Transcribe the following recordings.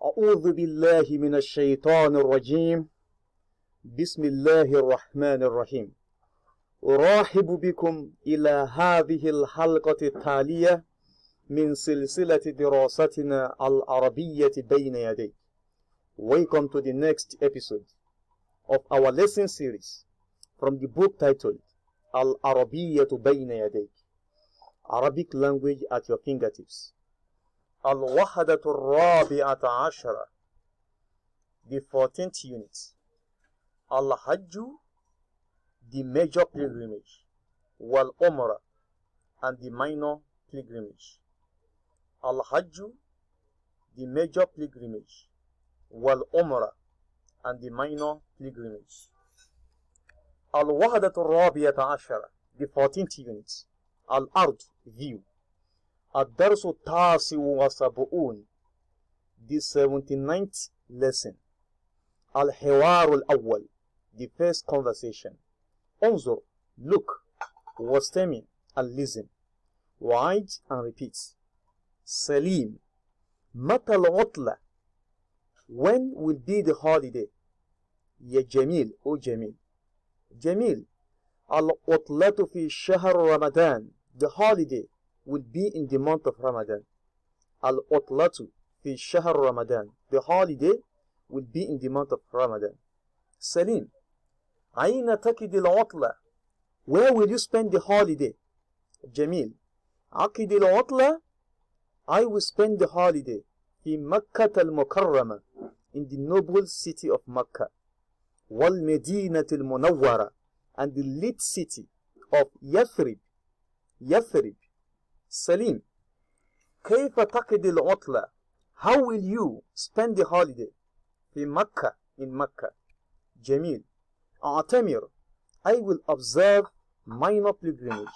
أعوذ بالله من الشيطان الرجيم. بسم الله الرحمن الرحيم. أرحب بكم إلى هذه الحلقة التالية من سلسلة دراستنا العربية بين يديك. Welcome to the next episode of our lesson series from the book titled Al-Arabiyyah Bayna Yadayk, Arabic language at your fingertips. Al-Wahadatu Rabi'ata Ashara, the 14th unit. Al-Hajj, the major pilgrimage. Wal-Umrah, and the minor pilgrimage. Al-Hajj, the major pilgrimage. Wal-Umrah, and the minor pilgrimage. Al-Wahadatu Rabi'ata Ashara, the 14th unit. Al-Ard, view. الدرس التاسع والسبعون, the 79th lesson. الحوار الأول, the first conversation. انظر, look. واستمع, and listen. وعيد, and repeat. سليم, متى العطلة? When will be the holiday? يا جميل, O جميل. جميل, العطلة في شهر رمضان. The holiday will be in the month of Ramadan. Al-Utlatu fi shahr Ramadan. The holiday will be in the month of Ramadan. Salim, Aina takid al-Utla. Where will you spend the holiday? Jamil, Akid al-Utla. I will spend the holiday fi Makkah al-Mukarrama, in the noble city of Makkah. Wal Medinat al-Munawwara, and the lit city of Yathrib. Yathrib. Salim, كيف تقضي العطلة? How will you spend the holiday? في Makkah, in Makkah. Jamil, أعتمر. I will observe minor pilgrimage.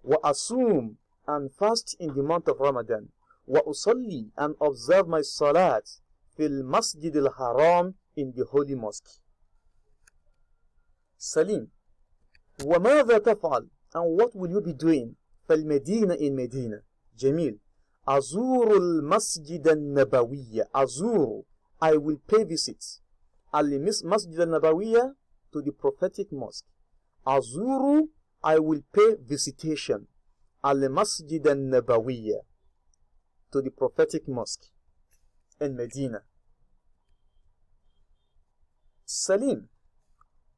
وأصوم, and fast in the month of Ramadan. وأصلي, and observe my salat في المسجد الحرام, in the holy mosque. Salim, وماذا تفعل? And what will you be doing? فالمدينة, in Medina. جميل, أزور المسجد النبوي. أزور, I will pay visit. المسجد النبوي, to the prophetic mosque. أزور, I will pay visitation. المسجد النبوي, to the prophetic mosque in Medina. سليم,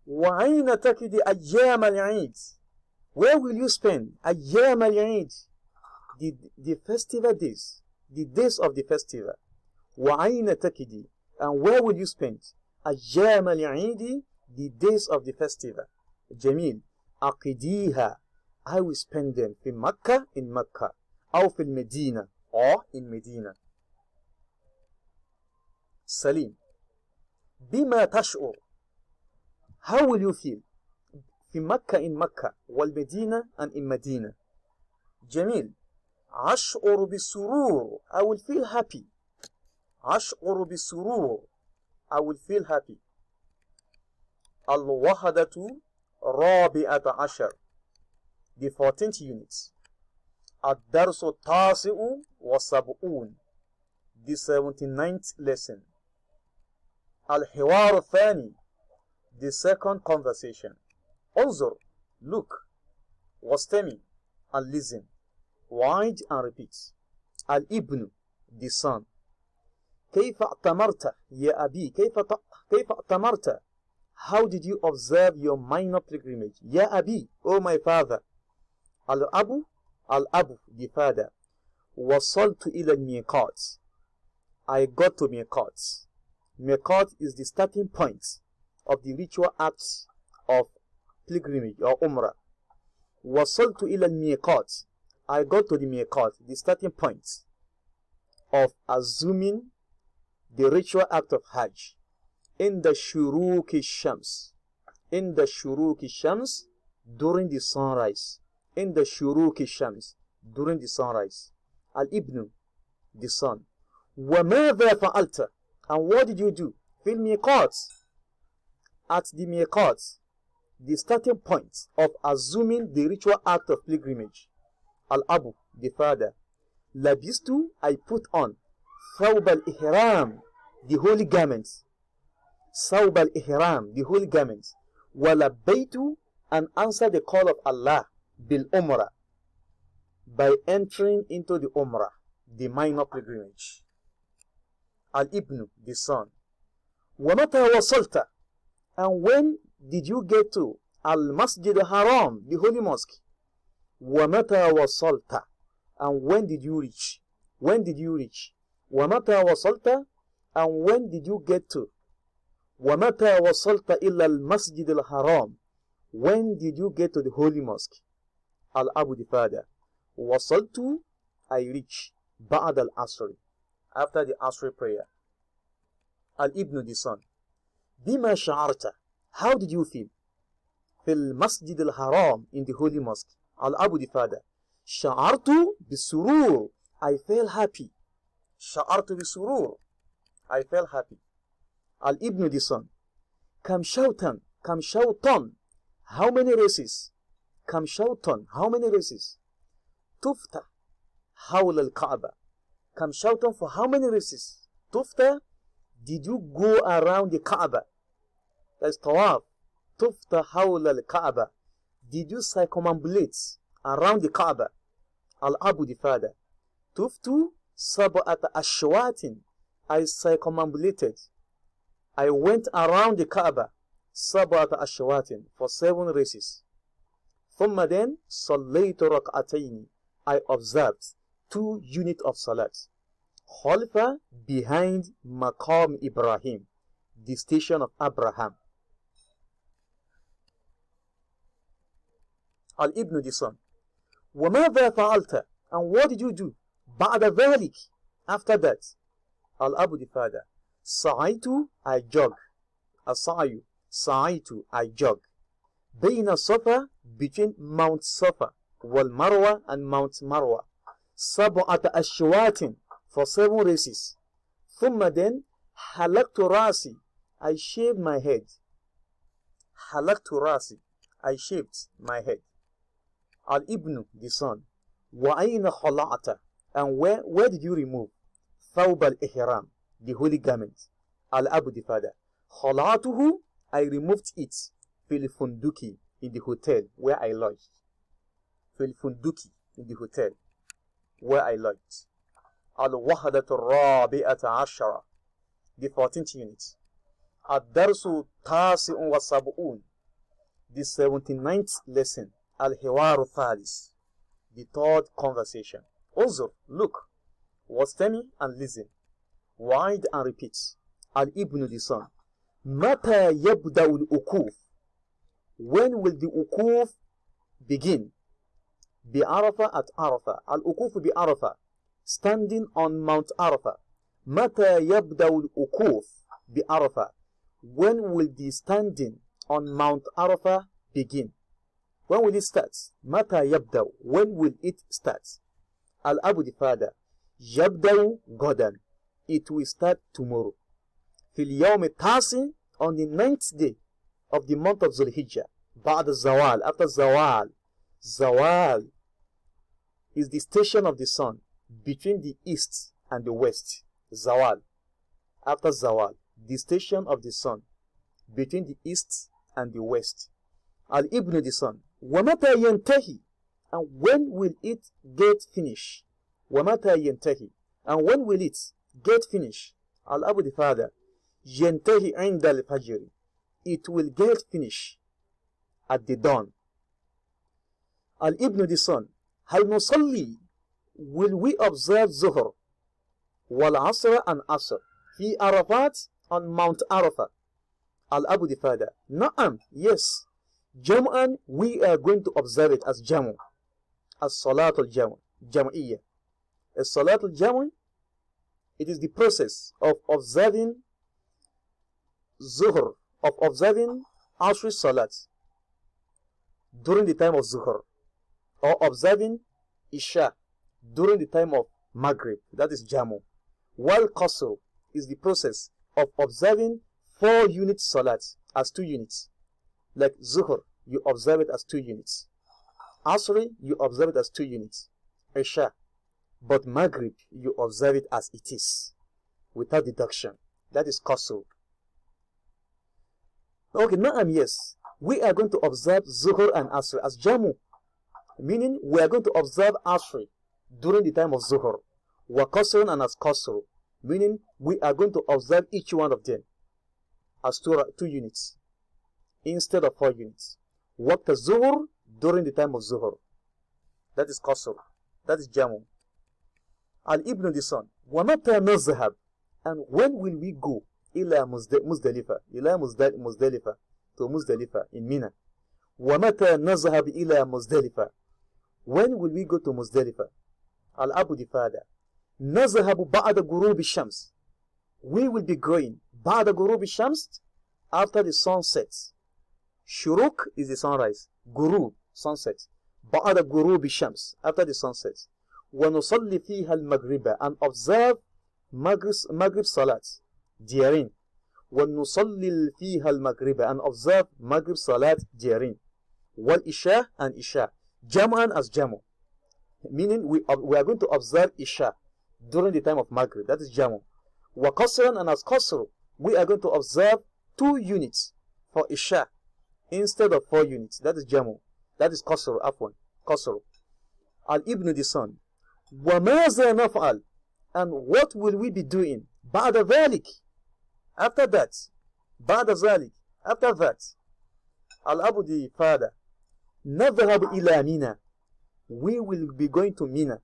وأين تقضي أيام العيد? Where will you spend أيام العيد? The festival days, the days of the festival. وأين تقضي, and where will you spend أيام العيد? The days of the festival. جميل, أقضيها, I will spend them في مكة, in Mecca, أو في المدينة, or in Medina. سليم, بما تشعر? How will you feel? في مكة, in Mecca, والمدينة, and in Medina. جميل, أشعر بالسرور, I will feel happy. أشعر بالسرور, I will feel happy. الوحدة رابعة عشر, the 14th unit. الدرس التاسع والسبعون, the 79th lesson. الحوار الثاني, the second conversation. انظر, look. واستمع, and listen. وعيد, and repeat. الابن, the son. كيف اعتمرت يا أبي? كيف اعتمرت? How did you observe your minor pilgrimage? يا أبي, oh my father. الأب, the father. وصلت إلى الميقات. I got to miqat. Miqat is the starting point of the ritual acts of pilgrimage or umrah. وصلت إلى الميقات. I got to the miqat, the starting point of assuming the ritual act of Hajj. In the shuruki shams. In the shuruki shams, during the sunrise. In the shuruki shams, during the sunrise. Al-ibnu, the son. وَمَاذَا فَعَلْتَ? And what did you do? في الميقات. At the miqat, the starting point of assuming the ritual act of pilgrimage. Al-Abu, the father. Labistu, I put on. ثوب الإحرام, the holy garments. Sawb al-ihram, the holy garments. Walabaitu, and answer the call of Allah, bil umrah, by entering into the umrah, the minor pilgrimage. Al-ibnu, the son. Wamata wasalta, and when did you get to al-masjid al-haram, the holy mosque? Wamata wasalta, and when did you reach? When did you reach? Wamata wasalta, and when did you get to? Wamata wasalta illa al-masjid al-haram, when did you get to the holy mosque? Al-abu, the father. Wasaltu, I reach. Ba'ad al-asri, after the asri prayer. Al-ibnu, the son. Bima sha'arta, how did you feel? Fil masjid al-haram, in the holy mosque. Al-abu, the father. Sha'artu bisurur, I felt happy. Sha'artu bisurur, I felt happy. Al-ibnu, the son. Kam shawtan, how many races? Kam shawtan, how many races? Tufta, hawla al-Kaaba. Kam shawtan, for how many races? Tufta, did you go around the Kaaba? That's tawaf. Tufta hawla al-Kaaba, did you circumambulate around the Kaaba? Al-abu, the father. Tuftu sab'ata ashwatin, I circumambulated. I went around the Kaaba. Sab'ata ashwatin, for 7 races. Thumma then, sallaytu rak'atayn, I observed 2 units of salat. Khalfa, behind Maqam Ibrahim, the station of Abraham. Al-ibnu, the son. وَمَاذَا فَعَلْتَ, and what did you do? بَعْدَ ذَلِكَ, after that. Al-abu, the father. Sa'aitu, I jog. As-sa'yu, sa'aitu, I jog. Bayna Safa, between Mount Safa, wal Marwa, and Mount Marwa. Sab'ata ashwatin, for 7 races. Thumma then, halaktu rasi, I shaved my head. Halaktu rasi, I shaved my head. Al-ibnu, the son. Wa ayna khala'ata, and where did you remove? Thawb al-ihram, the holy garment. Al-abu, the father. Khala'atuhu, I removed it. Fil funduki, in the hotel where I lodged. Fil funduki, in the hotel where I lodged. Al-wahdatu rabi'ata ashara, the 14th unit. Ad-darsu tasi'un wa sab'un, the 79th lesson. Al-hiwaru thalis, the 3rd conversation. Uzur, look. Wastami, and listen. Wide and repeat. Al-ibnu, the son. Mata yabda'u al-ukuf, when will the ukuf begin? Bi Arafah, at Arafah. Al-ukuf bi Arafah, standing on Mount Arafah. Mata yabda'u al-ukuf bi Arafah, when will the standing on Mount Arafah begin? When will it start? Mata yabda'u, when will it start? Al-abu, the father. Yabda'u godan, it will start tomorrow. Fil yawm tasi, on the 9th day of the month of Zulhijjah. Ba'd zawal, after zawal. Zawal is the station of the sun between the east and the west. Zawal, after zawal, the station of the sun between the east and the west. Al-ibnu, the son. Wamata yantahi, and when will it get finished? Wamata yantahi, and when will it get finished? Al-abu, the father. Yantahi inda al-fajr, it will get finished at the dawn. Al-ibnu, the son. Hal nusalli, will we observe Zuhr, wal Asr, and Asr, fi Arafat, on Mount Arafah? Al-abu, the father. Na'am, yes. Jam'an, we are going to observe it as Jamu, as Salatul Jam'iyya. As Salatul Jam'i, it is the process of observing Zuhr, of observing Asr Salat during the time of Zuhr, or observing Isha during the time of Maghrib. That is Jamu. While Qasr is the process of observing 4 unit Salat as 2 units. Like Zuhr, you observe it as 2 units. Asr, you observe it as 2 units. Isha. But Maghrib, you observe it as it is, without deduction. That is qasr. Okay, now yes, we are going to observe Zuhr and Asr as Jamu, meaning we are going to observe Asr during the time of Zuhr, wa Qasr and as Qasr, meaning we are going to observe each one of them as two units instead of 4 units. Waqt Zuhr during the time of Zuhr. That is Qasr. That is Jamu. Al-Ibn the son. وَمَتَى نَذْهَبْ, and when will we go? إِلَى مُزْدَلِفَةِ, إِلَى مُزْدَلِفَةِ, to Muzdalifah in Mina. وَمَتَى نَذْهَبْ إِلَى مُزْدَلِفَةِ, when will we go to Muzdalifah? Al-Abu the father. نَذْهَبُ بَعْدَ غُرُوبِ الشَّمْسِ, we will be going بَعْدَ غُرُوبِ الشَّمْسِ, after the sun sets. Shuruk is the sunrise. Gurub, sunset. بَعْدَ غُرُوبِ الشَّمْسِ, after the sun sets. وَنُصَلِّ فِيهَا الْمَغْرِبَ, and observe Maghrib Salat therein. وَنُصَلِّ فِيهَا الْمَغْرِبَ, and observe Maghrib Salat therein. وَالْإِشَاء, and Isha. Jam'an as Jamu, meaning we are going to observe Isha during the time of Maghrib. That is Jamu. وَقَصْرًا, and as Qasr, we are going to observe 2 units for Isha instead of 4 units. That is Jamu. That is Qasr, Afwan. Qasr. Al-Ibn the son. وَمَاذَا نَفْعَلْ, and what will we be doing? بَعْدَ ذَلِكِ, after that. بَعْدَ ذَلِكِ, after that. Al-Abu the father. نَذْهَبْ إِلَى مِنَى, we will be going to Mina.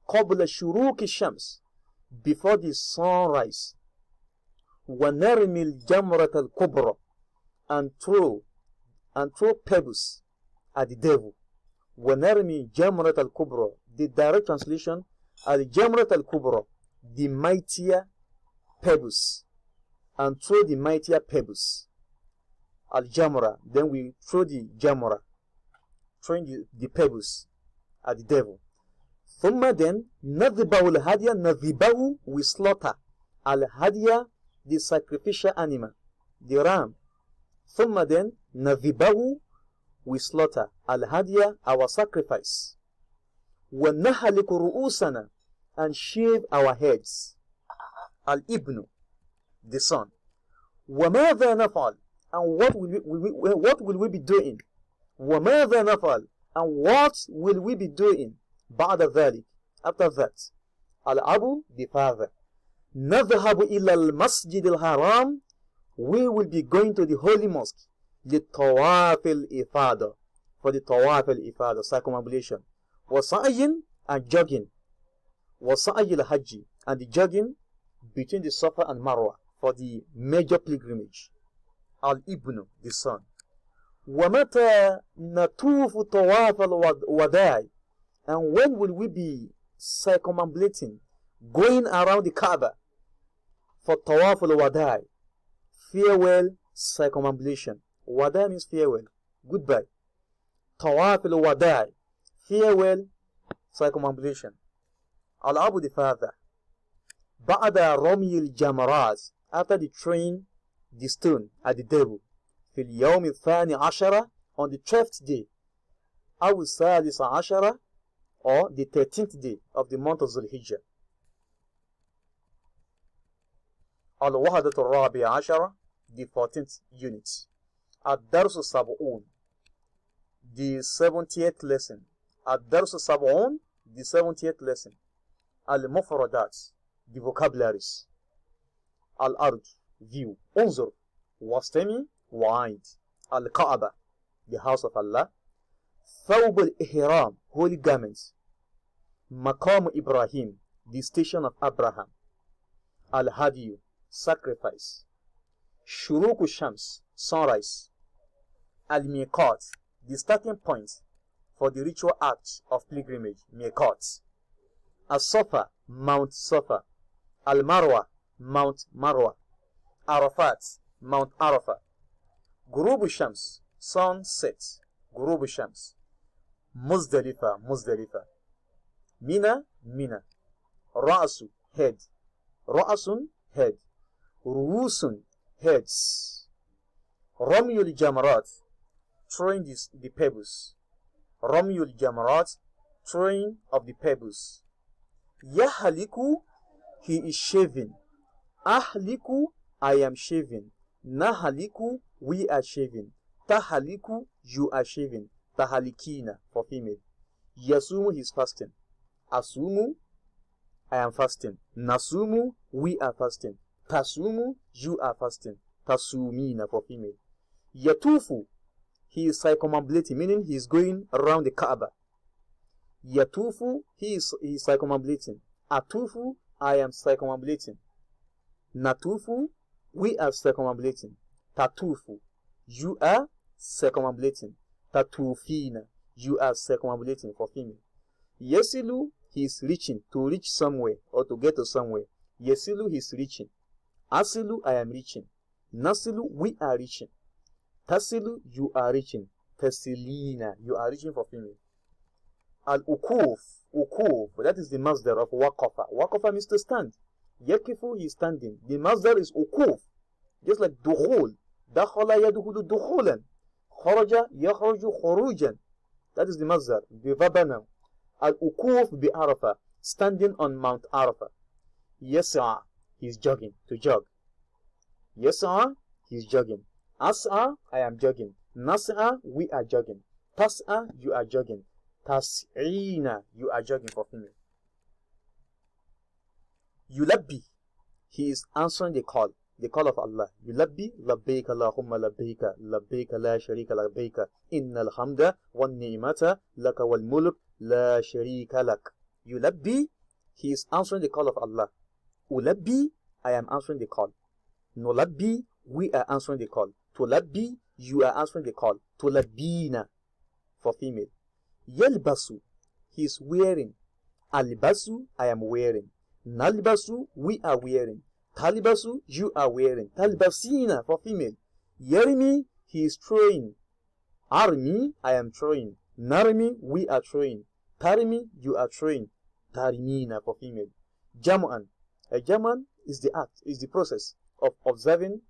قَبْلَ شُرُوكِ الشَّمْسِ, before the sunrise. وَنَرْمِي الْجَمْرَةَ الْكُبْرَى, and throw pebbles at the devil. وَنَرْمِي جَمْرَةَ الْكُبْرَى, the direct translation, al-Jamrat al-Kubra, the mightier pebbles, and throw the mightier pebbles. Al-Jamra, then we throw the Jamra, throwing the pebbles at the devil. ثم then, نَذِبَهُ الْهَدْيَ, نَذِبَهُ, we slaughter. Al-Hadya, the sacrificial animal, the ram. ثم then, نَذِبَهُ, we slaughter. Al-Hadya, our sacrifice. وَنَحَلِكُ رُؤُوسَنَا, and shave our heads. Al-Ibn, the son. وَمَاذَا نَفْعَلْ, and what will we be doing? وَمَاذَا نَفْعَلْ, and what will we be doing? بَعْدَ ذَلِكَ, after that. Al-Abu, the father. نَذْهَبُ إِلَى الْمَسْجِدِ الْحَرَامِ, we will be going to the holy mosque. لِلطَّوَافِ الْإِفَادَةِ, for the Tawaf al-Ifada, circumambulation. وَسَعْيٍ, and jogging. وَسَعْيِ الْحَجِّ, and the jogging between the Safa and Marwa for the major pilgrimage. Al-Ibn, the son. وَمَتَى نَطُوفُ طَوَافَ الْوَدَاعِ, and when will we be circumambulating, going around the Kaaba for Tawaf al-Wada'i, farewell circumambulation. Wada means farewell, goodbye. Tawaf al-Wada'i, farewell circumambulation. Al-Abu the father. بَعْدَ رَمْيِ الْجَمَرَاتِ, after the throwing the stone at the devil. في اليوم الثاني عشر, on the 12th day. أو الثالث عشر, or the 13th day of the month of Zulhijjah. Al-Wahdat al-Rabi Ashara, the 14th unit. Ad-Dars al-Sab'un, the 70th lesson. Ad-Dars al-Sab'un, the 70th lesson. Al-Mufradat, the vocabularies. Al-Ard, view. Unzur, wastami, wa'id. Al-Kaaba, the house of Allah. Thawb al-Ihram, holy garments. Maqam Ibrahim, the station of Abraham. Al-Hadiyu, sacrifice. Shuruku Shams, sunrise. Al-Miqat, the starting point for the ritual act of pilgrimage. Miqat. As-Safa, Mount Safa. Al-Marwa, Mount Marwa. Arafat, Mount Arafah. Ghurubu Shams, sunset. Ghurubu Shams. Muzdalifa, Muzdalifa. Mina, Mina. Ra'asu, head. Ra'asun, head. Ruusun, heads. Ramyul Jamarat, throwing the pebbles. Ramyul Jamarat, throwing of the pebbles. Yahaliku, he is shaving. Ahliku, I am shaving. Nahaliku, we are shaving. Tahaliku, you are shaving. Tahalikina, for female. Yasumu, he is fasting. Asumu, I am fasting. Nasumu, we are fasting. Tasumu, you are fasting. Tasumina, for female. Yatufu, he is circumambulating, meaning he is going around the Kaaba. Yatufu, he is circumambulating. Atufu, I am circumambulating. Natufu, we are circumambulating. Tatufu, you are circumambulating. Tatufina, you are circumambulating, for female. Yesilu, he is reaching, to reach somewhere or to get to somewhere. Yesilu, he is reaching. Asilu, I am reaching. Nasilu, we are reaching. Tasilu, you are reaching. Tasilina, you are reaching, for female. Al-ukuf, ukuf, that is the masdar of waqafa. Waqafa means to stand. Yakifu, he is standing. The masdar is ukuf, just like dukhul. Dakhala yadkhulu dukhulan. Kharaja yakhruju khurujan. That is the masdar, the verb noun. Al-ukuf bi Arafah, standing on Mount Arafah. Yas'a, he is jogging, to jog. Yas'a, he is jogging. As'a, I am jogging. Nas'a, we are jogging. Tas'a, you are jogging. Tas'ina, you are jogging, for female. Yulabbi, he is answering the call of Allah. Yulabbi, labbaik Allahumma labbaika, labbaika la sharika labbaika, innal hamda wan ni'mata laka wal mulk la sharika lak. Yulabbi, he is answering the call of Allah. Ulabbi, I am answering the call. Nulabbi, we are answering the call. Tulabbi, you are answering the call. Tulabbina, for female. Yalbasu, he is wearing. Albasu, I am wearing. Nalbasu, we are wearing. Talibasu, you are wearing. Talbasina, for female. Yarimi, he is throwing. Armi, I am throwing. Narmi, we are throwing. Tarimi, you are throwing. Tarimina, for female. Jam'an, a Jam'an is the act, is the process of observing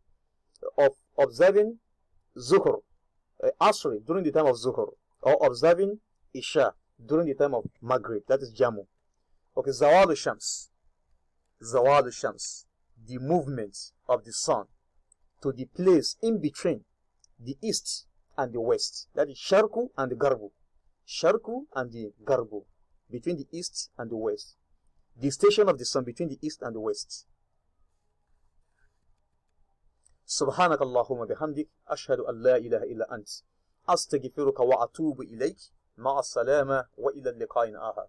Zuhr, Asri, during the time of Zuhr, or observing Isha during the time of Maghrib. That is Jamu. Okay, Zawal Shams. Zawal Shams, the movement of the sun to the place in between the east and the west. That is Sharku and the Garbu. Sharku and the Garbu, between the east and the west. The station of the sun between the east and the west. سبحانك اللهم بحمدك أشهد أن لا إله إلا أنت أستغفرك وأتوب إليك مع السلامة وإلى اللقاء آخر.